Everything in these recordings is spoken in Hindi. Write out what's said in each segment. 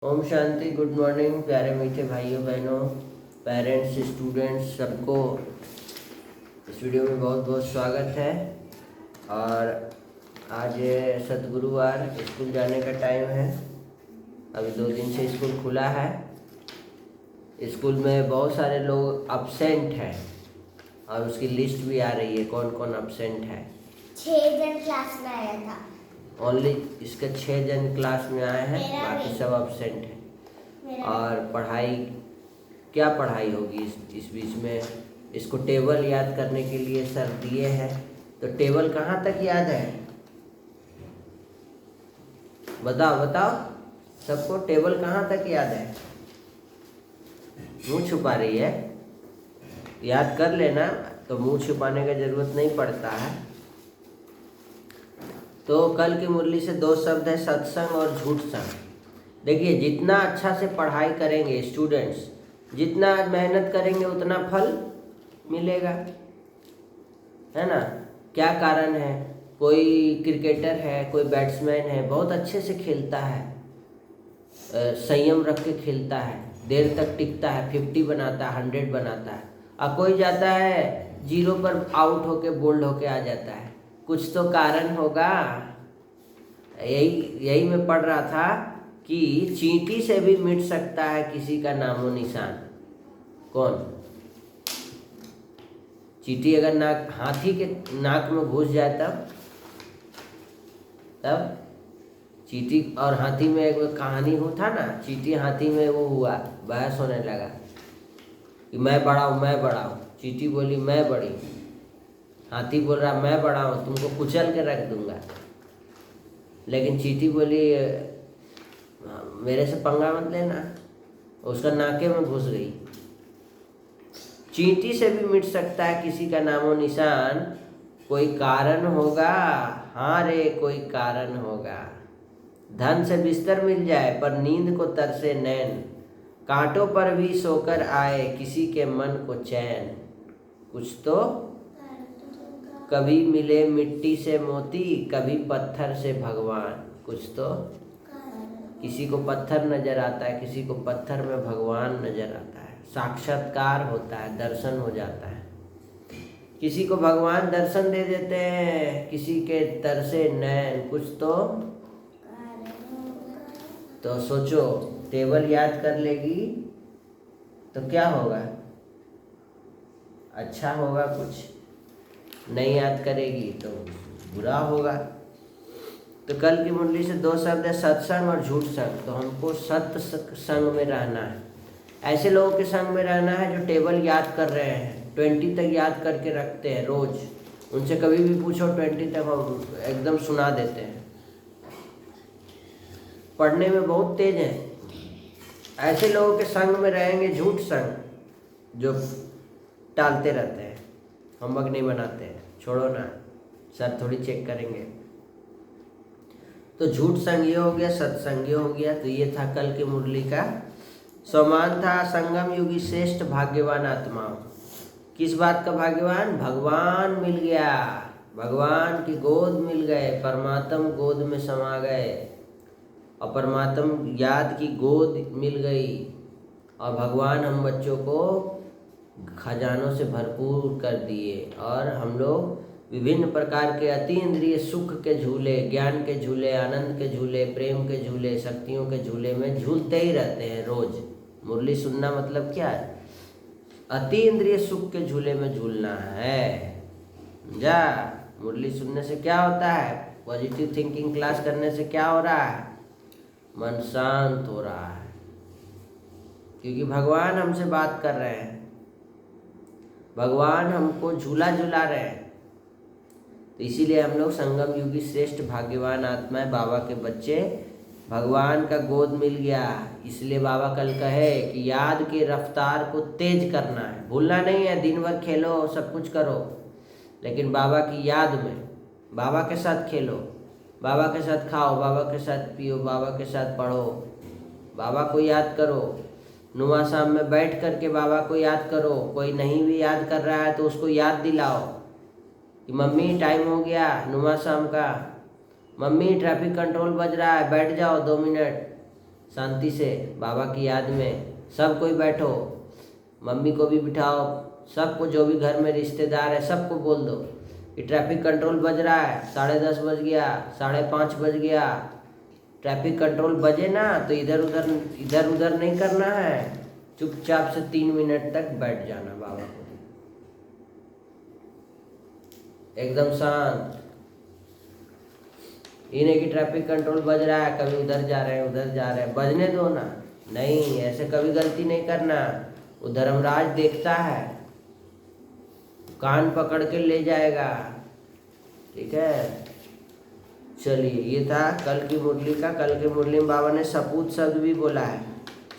ओम शांति। गुड मॉर्निंग प्यारे मीठे भाइयों बहनों, पेरेंट्स, स्टूडेंट्स, सबको इस वीडियो में बहुत बहुत स्वागत है। और आज सद्गुरुवार, स्कूल जाने का टाइम है। अभी 2 दिन से स्कूल खुला है। स्कूल में बहुत सारे लोग अपसेंट हैं और उसकी लिस्ट भी आ रही है कौन कौन अपसेंट है। 6 जन क्लास में आया था। ओनली इसके 6 जन क्लास में आए हैं, बाकी सब अपसेंट हैं। और पढ़ाई, क्या पढ़ाई होगी इस बीच में? इसको टेबल याद करने के लिए सर दिए हैं, तो टेबल कहाँ तक याद है? बताओ बताओ सबको, टेबल कहाँ तक याद है? मुंह छुपा रही है। याद कर लेना, तो मुंह छुपाने का जरूरत नहीं पड़ता है। तो कल की मुरली से 2 शब्द है, सत्संग और झूठ संग। देखिए, जितना अच्छा से पढ़ाई करेंगे स्टूडेंट्स, जितना मेहनत करेंगे उतना फल मिलेगा, है ना। क्या कारण है? कोई क्रिकेटर है, कोई बैट्समैन है, बहुत अच्छे से खेलता है, संयम रख के खेलता है, देर तक टिकता है, 50 बनाता है, 100 बनाता है। और कोई जाता है 0 पर आउट होके बोल्ड होके आ जाता है। कुछ तो कारण होगा। यही मैं पढ़ रहा था कि चींटी से भी मिट सकता है किसी का नामो निशान। कौन? चींटी अगर नाक, हाथी के नाक में घुस जाए तब चींटी और हाथी में एक कहानी हो था ना, चींटी हाथी में वो हुआ, बहस होने लगा कि मैं बड़ा हूँ, मैं बड़ा हूँ। चींटी बोली मैं बड़ी। हाथी बोल रहा मैं बड़ा हूँ, तुमको कुचल के रख दूंगा। लेकिन चींटी बोली मेरे से पंगा मत लेना, उसका नाके में घुस गई। चींटी से भी मिट सकता है किसी का नामो निशान। कोई कारण होगा, हाँ रे, कोई कारण होगा। धन से बिस्तर मिल जाए पर नींद को तरसे नैन, कांटों पर भी सोकर आए किसी के मन को चैन। कुछ तो कभी मिले मिट्टी से मोती, कभी पत्थर से भगवान। कुछ तो किसी को पत्थर नजर आता है, किसी को पत्थर में भगवान नजर आता है, साक्षात्कार होता है, दर्शन हो जाता है। किसी को भगवान दर्शन दे देते हैं, किसी के तरसे नैन। कुछ तो सोचो, टेबल याद कर लेगी तो क्या होगा? अच्छा होगा। कुछ नहीं याद करेगी तो बुरा होगा। तो कल की मुरली से 2 शब्द है, सत्संग और झूठ संग। तो हमको सत्य संग में रहना है। ऐसे लोगों के संग में रहना है जो टेबल याद कर रहे हैं, 20 तक याद करके रखते हैं रोज। उनसे कभी भी पूछो 20 तक, हम एकदम सुना देते हैं। पढ़ने में बहुत तेज हैं। ऐसे लोगों के संग में रहेंगे, झूठ संग, जो टालते रहते हैं, होमवर्क नहीं बनाते हैं, छोड़ो ना, सर थोड़ी चेक करेंगे। तो झूठ संग ये हो गया, सत्संग ये हो गया। तो ये था कल की मुरली का सम्मान था। संगम युगी श्रेष्ठ भाग्यवान आत्माओं। किस बात का भाग्यवान? भगवान मिल गया, भगवान की गोद मिल गए, परमात्म गोद में समा गए, और परमात्म याद की गोद मिल गई। और भगवान हम बच्चों को खजानों से भरपूर कर दिए, और हम लोग विभिन्न प्रकार के अति इंद्रिय सुख के झूले, ज्ञान के झूले, आनंद के झूले, प्रेम के झूले, शक्तियों के झूले में झूलते ही रहते हैं रोज। मुरली सुनना मतलब क्या है? अति इंद्रिय सुख के झूले में झूलना है। जा, मुरली सुनने से क्या होता है? पॉजिटिव थिंकिंग क्लास करने से क्या हो रहा है? मन शांत हो रहा है, क्योंकि भगवान हमसे बात कर रहे हैं, भगवान हमको झूला झुला रहे हैं। तो इसीलिए हम लोग संगम युगी श्रेष्ठ भाग्यवान आत्माएं, बाबा के बच्चे। भगवान का गोद मिल गया, इसलिए बाबा कल कहे कि याद की रफ्तार को तेज करना है। भूलना नहीं है, दिन भर खेलो, सब कुछ करो, लेकिन बाबा की याद में, बाबा के साथ खेलो, बाबा के साथ खाओ, बाबा के साथ पियो, बाबा के साथ पढ़ो, बाबा को याद करो। नुमा शाम में बैठ करके बाबा को याद करो। कोई नहीं भी याद कर रहा है तो उसको याद दिलाओ कि मम्मी टाइम हो गया नुमा शाम का, मम्मी ट्रैफिक कंट्रोल बज रहा है, बैठ जाओ 2 मिनट। शांति से बाबा की याद में सब कोई बैठो, मम्मी को भी बिठाओ, सबको, जो भी घर में रिश्तेदार है सबको बोल दो कि ट्रैफिक कंट्रोल बज रहा है, 10:30 बज गया, 5:30 बज गया। ट्रैफिक कंट्रोल बजे ना तो इधर उधर नहीं करना है, चुपचाप से 3 मिनट तक बैठ जाना बाबा को, एकदम शांत। इन्हें कि ट्रैफिक कंट्रोल बज रहा है, कभी उधर जा रहे हैं, बजने दो ना। नहीं, ऐसे कभी गलती नहीं करना, वो धर्मराज देखता है, कान पकड़ के ले जाएगा। ठीक है, चलिए, ये था कल की मुरली का। कल की मुरली में बाबा ने सपूत शब्द भी बोला है,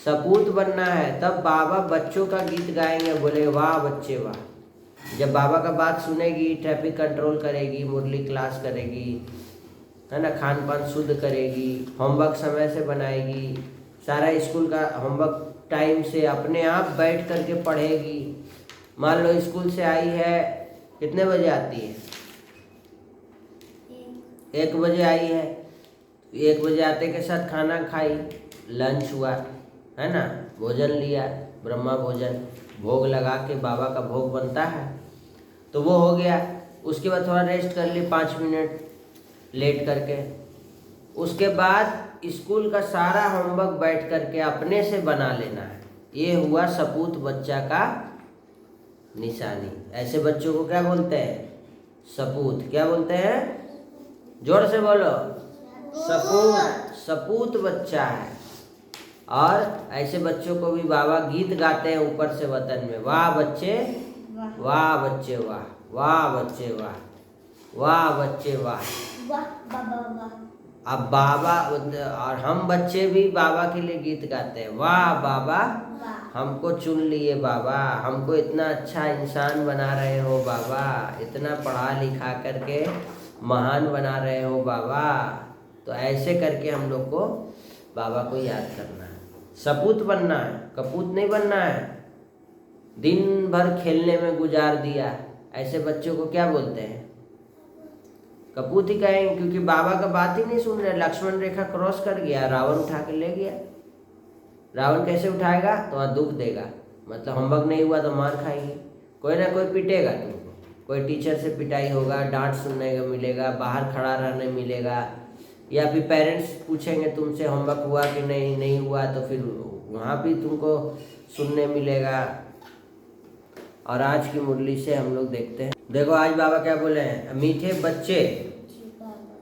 सपूत बनना है। तब बाबा बच्चों का गीत गाएंगे, बोले वाह बच्चे वाह। जब बाबा का बात सुनेगी, ट्रैफिक कंट्रोल करेगी, मुरली क्लास करेगी, है ना, खान पान शुद्ध करेगी, होमवर्क समय से बनाएगी, सारा स्कूल का होमवर्क टाइम से अपने आप बैठ करके पढ़ेगी। मान लो स्कूल से आई है, कितने बजे आती है? 1 बजे आई है, 1 बजे आते के साथ खाना खाई, लंच हुआ, है ना, भोजन लिया, ब्रह्मा भोजन, भोग लगा के बाबा का भोग बनता है, तो वो हो गया। उसके बाद थोड़ा रेस्ट कर ली 5 मिनट लेट करके। उसके बाद स्कूल का सारा होमवर्क बैठ करके अपने से बना लेना है। ये हुआ सपूत बच्चा का निशानी। ऐसे बच्चों को क्या बोलते हैं? सपूत। क्या बोलते हैं? जोर से बोलो, सपूत। सपूत बच्चा है। और ऐसे बच्चों को भी बाबा गीत गाते हैं ऊपर से वतन में, वाह बच्चे वाह, बच्चे वाह, वाह बच्चे वाह, वाह बच्चे वाह। अब बाबा और हम बच्चे भी बाबा के लिए गीत गाते हैं, वाह बाबा हमको चुन लिए बाबा, हमको इतना अच्छा इंसान बना रहे हो बाबा, इतना पढ़ा लिखा करके महान बना रहे हो बाबा। तो ऐसे करके हम लोग को बाबा को याद करना है, सपूत बनना है, कपूत नहीं बनना है। दिन भर खेलने में गुजार दिया, ऐसे बच्चों को क्या बोलते हैं? कपूत ही कहेंगे, क्योंकि बाबा का बात ही नहीं सुन रहे। लक्ष्मण रेखा क्रॉस कर गया, रावण उठा के ले गया। रावण कैसे उठाएगा? तो वहाँ दुख देगा, मतलब होमवर्क नहीं हुआ तो मार खाएंगे, कोई ना कोई पीटेगा तुमको, कोई टीचर से पिटाई होगा, डांट सुनने को मिलेगा, बाहर खड़ा रहने मिलेगा, या फिर पेरेंट्स पूछेंगे तुमसे होमवर्क हुआ कि नहीं हुआ, तो फिर वहाँ भी तुमको सुनने मिलेगा। और आज की मुरली से हम लोग देखते हैं, देखो आज बाबा क्या बोले हैं, मीठे बच्चे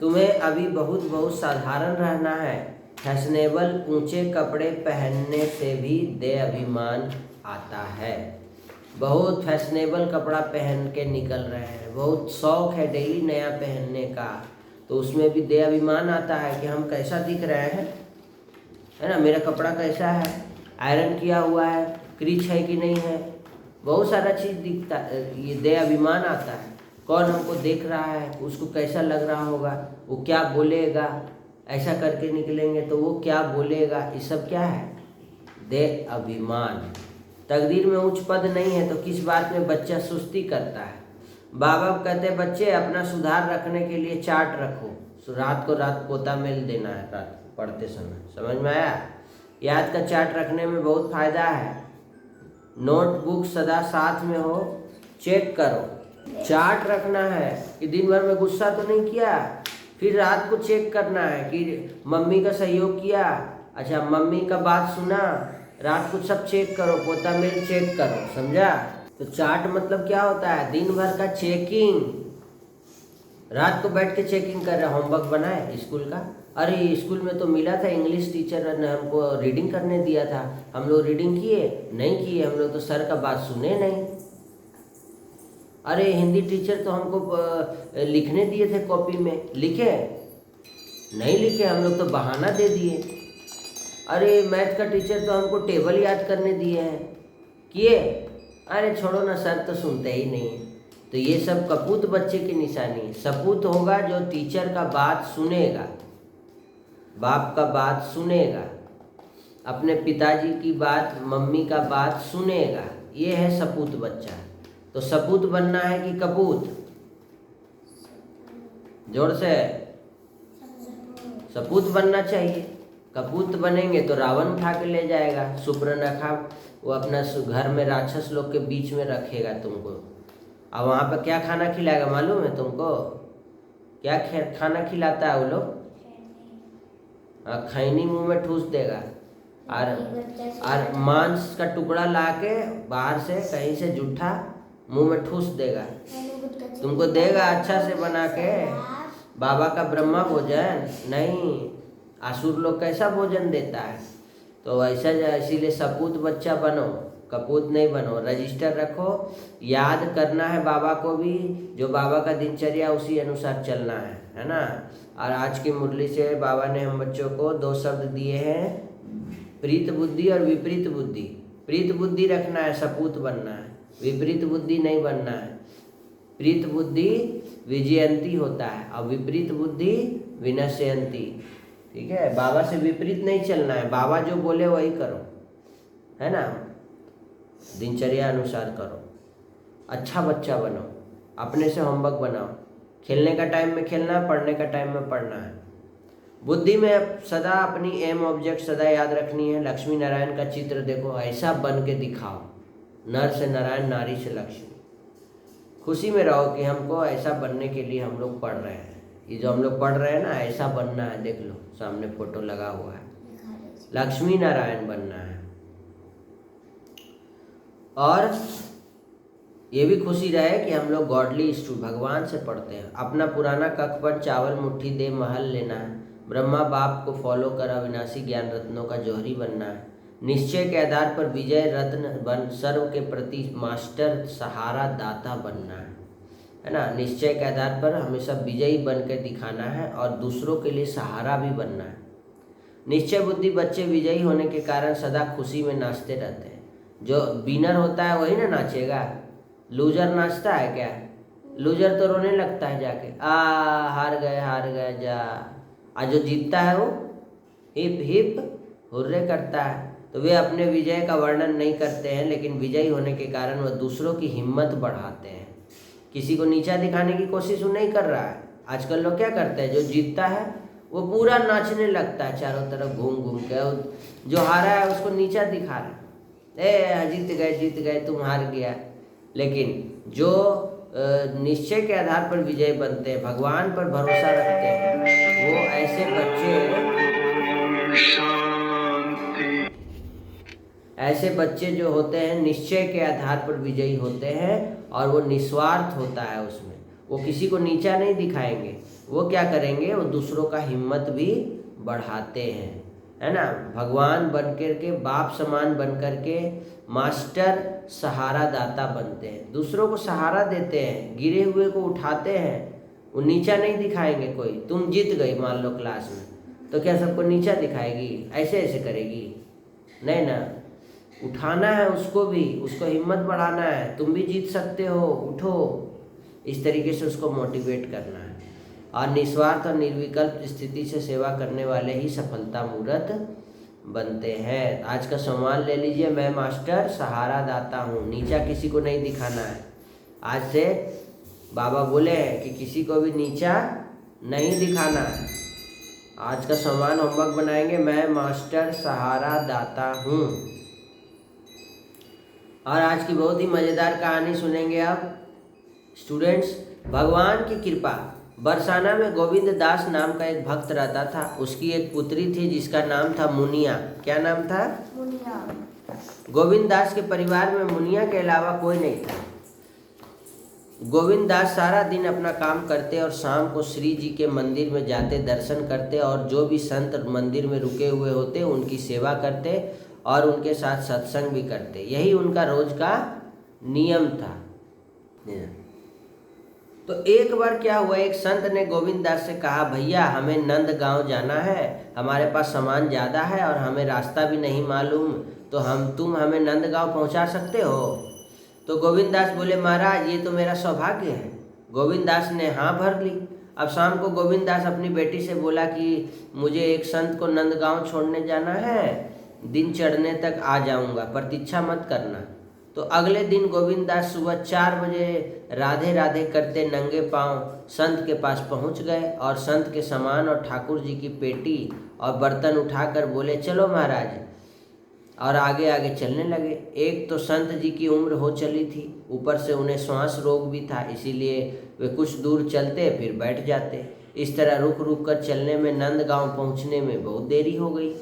तुम्हें अभी बहुत बहुत साधारण रहना है, फैशनेबल ऊंचे कपड़े पहनने से भी दे अभिमान आता है। बहुत फैशनेबल कपड़ा पहन के निकल रहे हैं, बहुत शौक है डेली नया पहनने का, तो उसमें भी दे अभिमान आता है कि हम कैसा दिख रहे हैं, है ना, मेरा कपड़ा कैसा है, आयरन किया हुआ है, क्रीच है कि नहीं है, बहुत सारा चीज़ दिखता, ये दे अभिमान आता है। कौन हमको देख रहा है, उसको कैसा लग रहा होगा, वो क्या बोलेगा, ऐसा करके निकलेंगे तो वो क्या बोलेगा, ये सब क्या है? दे अभिमान। तकदीर में उच्च पद नहीं है तो किस बात में बच्चा सुस्ती करता है। बाबा कहते हैं बच्चे अपना सुधार रखने के लिए चार्ट रखो, रात को रात पोता मेल देना है, रात पढ़ते समय, समझ में आया? याद का चार्ट रखने में बहुत फायदा है। नोटबुक सदा साथ में हो, चेक करो, चार्ट रखना है कि दिन भर में गुस्सा तो नहीं किया, फिर रात को चेक करना है कि मम्मी का सहयोग किया, अच्छा मम्मी का बात सुना, रात को सब चेक करो, पोता मेल चेक करो, समझा? तो चार्ट मतलब क्या होता है? दिन भर का चेकिंग। रात को बैठ के चेकिंग कर रहे, होमवर्क बनाए स्कूल का, अरे स्कूल में तो मिला था, इंग्लिश टीचर ने हमको रीडिंग करने दिया था, हम लोग रीडिंग किए नहीं किए, हम लोग तो सर का बात सुने नहीं। अरे हिंदी टीचर तो हमको लिखने दिए थे कॉपी में, लिखे नहीं लिखे, हम लोग तो बहाना दे दिए। अरे मैथ का टीचर तो हमको टेबल याद करने दिए हैं, किए, अरे छोड़ो ना, सर तो सुनते ही नहीं है। तो ये सब कपूत बच्चे की निशानी। सपूत होगा जो टीचर का बात सुनेगा, बाप का बात सुनेगा, अपने पिताजी की बात, मम्मी का बात सुनेगा, ये है सपूत बच्चा। तो सपूत बनना है कि कपूत? जोर से, सपूत बनना चाहिए। कपूत बनेंगे तो रावण उठा के ले जाएगा। सुपर्णखा वो अपना घर में राक्षस लोग के बीच में रखेगा तुमको। अब वहाँ पर क्या खाना खिलाएगा मालूम है तुमको? क्या खाना खिलाता है वो लोग? खैनी मुंह में ठूस देगा और मांस का टुकड़ा लाके बाहर से कहीं से जूठा मुंह में ठूस देगा। तुमको देगा अच्छा से बना के। बाबा का ब्रह्मा भोजन नहीं, असुर लोग कैसा भोजन देता है। तो ऐसा इसीलिए सपूत बच्चा बनो, कपूत नहीं बनो। रजिस्टर रखो, याद करना है बाबा को भी, जो बाबा का दिनचर्या उसी अनुसार चलना है ना। और आज की मुरली से बाबा ने हम बच्चों को 2 शब्द दिए हैं, प्रीत बुद्धि और विपरीत बुद्धि। प्रीत बुद्धि रखना है, सपूत बनना है, विपरीत बुद्धि नहीं बनना है। प्रीत बुद्धि विजयंती होता है और विपरीत बुद्धि विनश्यंती। ठीक है, बाबा से विपरीत नहीं चलना है, बाबा जो बोले वही करो, है ना। दिनचर्या अनुसार करो, अच्छा बच्चा बनो, अपने से होमवर्क बनाओ, खेलने का टाइम में खेलना, पढ़ने का टाइम में पढ़ना है। बुद्धि में सदा अपनी एम ऑब्जेक्ट सदा याद रखनी है। लक्ष्मी नारायण का चित्र देखो, ऐसा बन के दिखाओ, नर से नारायण, नारी से लक्ष्मी। खुशी में रहो कि हमको ऐसा बनने के लिए हम लोग पढ़ रहे हैं। ये जो हम लोग पढ़ रहे हैं ना, ऐसा बनना है। देख लो सामने फोटो लगा हुआ है, लक्ष्मी नारायण बनना है। और ये भी खुशी रहे कि हम लोग गॉडली भगवान से पढ़ते हैं। अपना पुराना कख पर चावल मुट्ठी दे महल लेना है। ब्रह्मा बाप को फॉलो कर अविनाशी ज्ञान रत्नों का जौहरी बनना है। निश्चय के आधार पर विजय रत्न बन सर्व के प्रति मास्टर सहारा दाता बनना है ना। निश्चय के आधार पर हमेशा विजयी बन कर दिखाना है और दूसरों के लिए सहारा भी बनना है। निश्चय बुद्धि बच्चे विजयी होने के कारण सदा खुशी में नाचते रहते हैं। जो विनर होता है वही ना नाचेगा, लूजर नाचता है क्या? लूजर तो रोने लगता है जाके, हार गए जा। और जो जीतता है वो हिप हिप हुर्रे करता है। तो वे अपने विजय का वर्णन नहीं करते हैं, लेकिन विजयी होने के कारण वह दूसरों की हिम्मत बढ़ाते हैं। किसी को नीचा दिखाने की कोशिश वो नहीं कर रहा है। आजकल लोग क्या करते हैं, जो जीतता है वो पूरा नाचने लगता है चारों तरफ घूम घूम के। जो हारा है उसको नीचा दिखा रहा है, जीत गए तुम हार गया। लेकिन जो निश्चय के आधार पर विजय बनते हैं, भगवान पर भरोसा रखते हैं, वो ऐसे बच्चे जो होते हैं निश्चय के आधार पर विजयी होते हैं। और वो निस्वार्थ होता है उसमें, वो किसी को नीचा नहीं दिखाएंगे। वो क्या करेंगे, वो दूसरों का हिम्मत भी बढ़ाते हैं, है ना। भगवान बन कर के, बाप समान बन कर के मास्टर सहारा दाता बनते हैं। दूसरों को सहारा देते हैं, गिरे हुए को उठाते हैं। वो नीचा नहीं दिखाएंगे कोई। तुम जीत गई मान लो क्लास में, तो क्या सबको नीचा दिखाएगी? ऐसे करेगी? नहीं ना, उठाना है उसको भी, उसको हिम्मत बढ़ाना है। तुम भी जीत सकते हो, उठो। इस तरीके से उसको मोटिवेट करना है। और निस्वार्थ और निर्विकल्प स्थिति से सेवा करने वाले ही सफलता मूर्त बनते हैं। आज का सम्मान ले लीजिए, मैं मास्टर सहारा दाता हूँ। नीचा किसी को नहीं दिखाना है। आज से बाबा बोले हैं कि किसी को भी नीचा नहीं दिखाना है। आज का सम्मान होमवर्क बनाएंगे, मैं मास्टर सहारा दाता हूँ। और आज की बहुत ही मज़ेदार कहानी सुनेंगे आप स्टूडेंट्स। भगवान की कृपा। बरसाना में गोविंद दास नाम का एक भक्त रहता था। उसकी एक पुत्री थी जिसका नाम था मुनिया। क्या नाम था? मुनिया। गोविंद दास के परिवार में मुनिया के अलावा कोई नहीं था। गोविंद दास सारा दिन अपना काम करते और शाम को श्री जी के मंदिर में जाते, दर्शन करते और जो भी संत मंदिर में रुके हुए होते उनकी सेवा करते और उनके साथ सत्संग भी करते। यही उनका रोज का नियम था। तो एक बार क्या हुआ, एक संत ने गोविंद दास से कहा, भैया हमें नंद गांव जाना है, हमारे पास सामान ज़्यादा है और हमें रास्ता भी नहीं मालूम, तो तुम हमें नंद गांव पहुंचा सकते हो? तो गोविंद दास बोले, महाराज ये तो मेरा सौभाग्य है। गोविंद दास ने हाँ भर ली। अब शाम को गोविंद दास अपनी बेटी से बोला कि मुझे एक संत को नंद गांव छोड़ने जाना है, दिन चढ़ने तक आ जाऊंगा, प्रतीक्षा मत करना। तो अगले दिन गोविंददास सुबह 4 बजे राधे राधे करते नंगे पांव संत के पास पहुंच गए और संत के सामान और ठाकुर जी की पेटी और बर्तन उठाकर बोले, चलो महाराज, और आगे आगे चलने लगे। एक तो संत जी की उम्र हो चली थी, ऊपर से उन्हें श्वास रोग भी था, इसीलिए वे कुछ दूर चलते फिर बैठ जाते। इस तरह रुक रुक कर चलने में नंदगांव पहुंचने में बहुत देरी हो गई।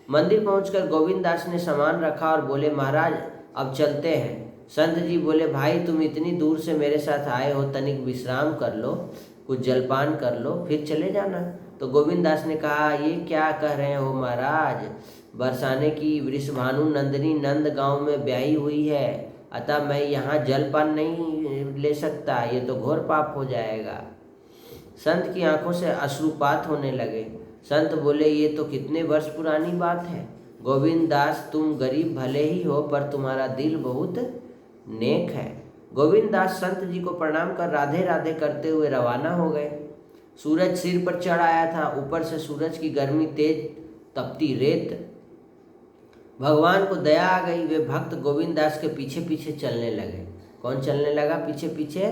मंदिर पहुंचकर गोविंददास ने सामान रखा और बोले, महाराज अब चलते हैं। संत जी बोले, भाई तुम इतनी दूर से मेरे साथ आए हो, तनिक विश्राम कर लो, कुछ जलपान कर लो, फिर चले जाना। तो गोविंददास ने कहा, ये क्या कह रहे हो महाराज, बरसाने की वृषभानु नंदिनी नंदगांव में ब्याही हुई है, अतः मैं यहाँ जलपान नहीं ले सकता, ये तो घोर पाप हो जाएगा। संत की आंखों से अश्रुपात होने लगे। संत बोले, ये तो कितने वर्ष पुरानी बात है। गोविंददास तुम गरीब भले ही हो, पर तुम्हारा दिल बहुत नेक है। गोविंददास संत जी को प्रणाम कर राधे राधे करते हुए रवाना हो गए। सूरज सिर पर चढ़ आया था, ऊपर से सूरज की गर्मी, तेज तपती रेत। भगवान को दया आ गई, वे भक्त गोविंददास के पीछे पीछे चलने लगे। कौन चलने लगा पीछे पीछे?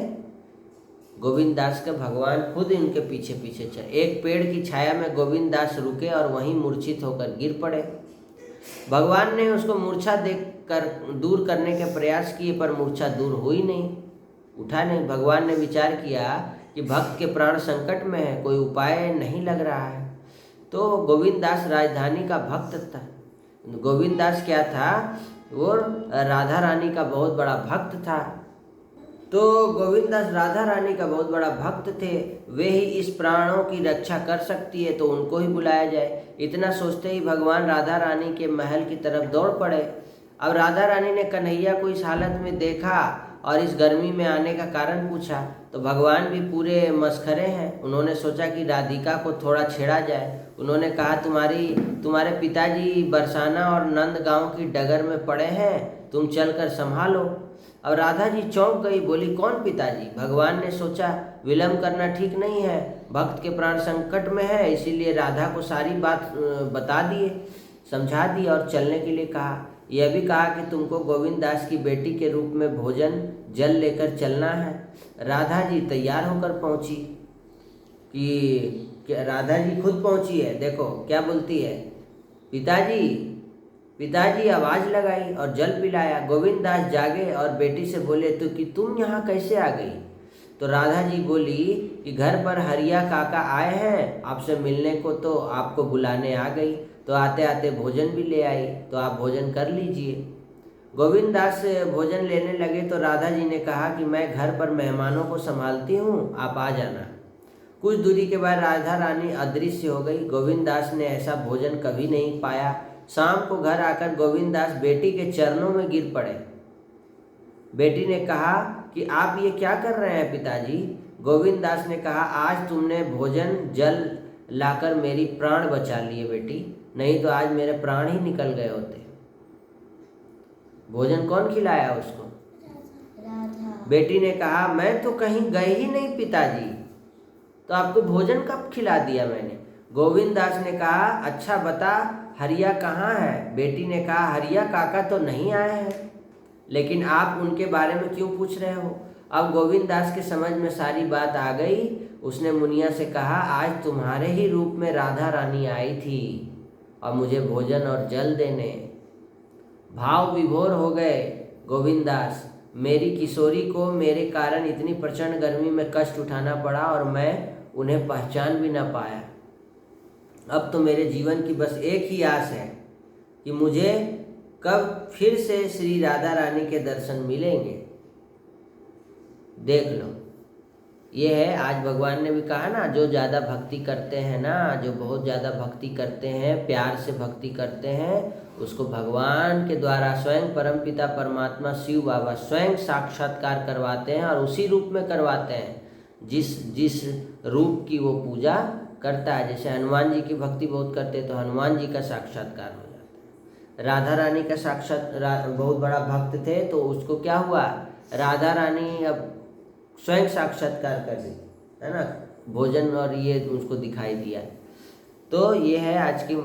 गोविंददास के भगवान खुद इनके पीछे पीछे चले। एक पेड़ की छाया में गोविंददास रुके और वहीं मूर्छित होकर गिर पड़े। भगवान ने उसको मूर्छा देखकर दूर करने के प्रयास किए, पर मूर्छा दूर हुई नहीं, उठा नहीं। भगवान ने विचार किया कि भक्त के प्राण संकट में है, कोई उपाय नहीं लग रहा है। तो गोविंददास राजधानी का भक्त था। गोविंददास क्या था? वो राधा रानी का बहुत बड़ा भक्त था। तो गोविंददास राधा रानी का बहुत बड़ा भक्त थे, वे ही इस प्राणों की रक्षा कर सकती है, तो उनको ही बुलाया जाए। इतना सोचते ही भगवान राधा रानी के महल की तरफ दौड़ पड़े। अब राधा रानी ने कन्हैया को इस हालत में देखा और इस गर्मी में आने का कारण पूछा, तो भगवान भी पूरे मस्खरे हैं। उन्होंने सोचा कि राधिका को थोड़ा छेड़ा जाए। उन्होंने कहा, तुम्हारे पिताजी बरसाना और नंदगांव की डगर में पड़े हैं, तुम चलकर संभालो। अब राधा जी चौंक गई, बोली, कौन पिताजी? भगवान ने सोचा विलम्ब करना ठीक नहीं है, भक्त के प्राण संकट में है, इसीलिए राधा को सारी बात बता दिए, समझा दी और चलने के लिए कहा। यह भी कहा कि तुमको गोविंददास की बेटी के रूप में भोजन जल लेकर चलना है। राधा जी तैयार होकर पहुंची कि राधा जी खुद पहुंची है। देखो क्या बोलती है, पिताजी पिताजी आवाज़ लगाई और जल पिलाया। गोविंददास जागे और बेटी से बोले, तो कि तुम यहाँ कैसे आ गई? तो राधा जी बोली कि घर पर हरिया काका आए हैं, आपसे मिलने को, तो आपको बुलाने आ गई, तो आते आते भोजन भी ले आई, तो आप भोजन कर लीजिए। गोविंददास भोजन लेने लगे तो राधा जी ने कहा कि मैं घर पर मेहमानों को संभालती हूँ, आप आ जाना। कुछ दूरी के बाद राधा रानी अदृश्य हो गई। गोविंददास ने ऐसा भोजन कभी नहीं पाया। शाम को घर आकर गोविंददास बेटी के चरणों में गिर पड़े। बेटी ने कहा कि आप ये क्या कर रहे हैं पिताजी? गोविंददास ने कहा, आज तुमने भोजन जल लाकर मेरी प्राण बचा लिए बेटी, नहीं तो आज मेरे प्राण ही निकल गए होते। भोजन कौन खिलाया उसको? राधा। बेटी ने कहा, मैं तो कहीं गए ही नहीं पिताजी, तो आपको भोजन कब खिला दिया मैंने? गोविंददास ने कहा, अच्छा बता हरिया कहाँ है? बेटी ने कहा, हरिया काका तो नहीं आए हैं, लेकिन आप उनके बारे में क्यों पूछ रहे हो? अब गोविंददास के समझ में सारी बात आ गई। उसने मुनिया से कहा, आज तुम्हारे ही रूप में राधा रानी आई थी और मुझे भोजन और जल देने। भाव विभोर हो गए गोविंददास। मेरी किशोरी को मेरे कारण इतनी प्रचंड गर्मी में कष्ट उठाना पड़ा और मैं उन्हें पहचान भी न पाया। अब तो मेरे जीवन की बस एक ही आस है कि मुझे कब फिर से श्री राधा रानी के दर्शन मिलेंगे। देख लो, ये है, आज भगवान ने भी कहा ना, जो ज़्यादा भक्ति करते हैं ना, जो बहुत ज़्यादा भक्ति करते हैं, प्यार से भक्ति करते हैं, उसको भगवान के द्वारा स्वयं परमपिता परमात्मा शिव बाबा स्वयं साक्षात्कार करवाते हैं और उसी रूप में करवाते हैं जिस रूप की वो पूजा करता है। जैसे हनुमान जी की भक्ति बहुत करते हैं तो हनुमान जी का साक्षात्कार हो जाता है। राधा रानी का बहुत बड़ा भक्त थे, तो उसको क्या हुआ, राधा रानी अब स्वयं साक्षात्कार कर दी, है ना, भोजन और ये उसको दिखाई दिया। तो ये है आज की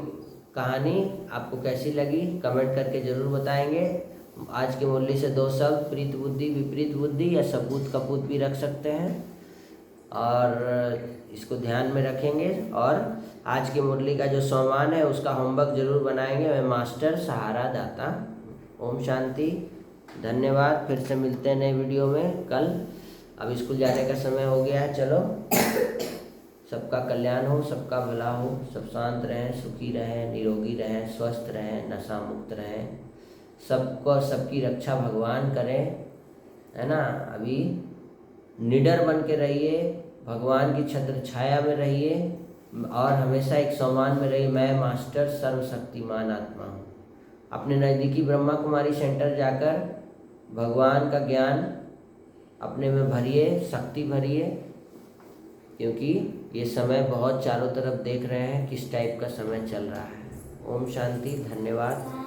कहानी। आपको कैसी लगी कमेंट करके ज़रूर बताएंगे आज की मुरली से 2 शब्द प्रीत बुद्धि विपरीत बुद्धि या सपूत कपूत भी रख सकते हैं, और इसको ध्यान में रखेंगे। और आज की मुरली का जो सोमान है उसका होमवर्क जरूर बनाएंगे। मैं मास्टर सहारा दाता। ओम शांति, धन्यवाद। फिर से मिलते हैं नए वीडियो में कल। अब स्कूल जाने का समय हो गया है। चलो, सबका कल्याण हो, सबका भला हो, सब शांत रहें, सुखी रहें, निरोगी रहें, स्वस्थ रहें, नशा मुक्त रहें। सबको सबकी रक्षा भगवान करें, है ना। अभी निडर बन के रहिए, भगवान की छत्र छाया में रहिए और हमेशा एक सम्मान में रहिए। मैं मास्टर सर्वशक्तिमान आत्मा हूँ। अपने नज़दीकी ब्रह्मा कुमारी सेंटर जाकर भगवान का ज्ञान अपने में भरिए, शक्ति भरिए, क्योंकि ये समय बहुत चारों तरफ देख रहे हैं किस टाइप का समय चल रहा है। ओम शांति, धन्यवाद।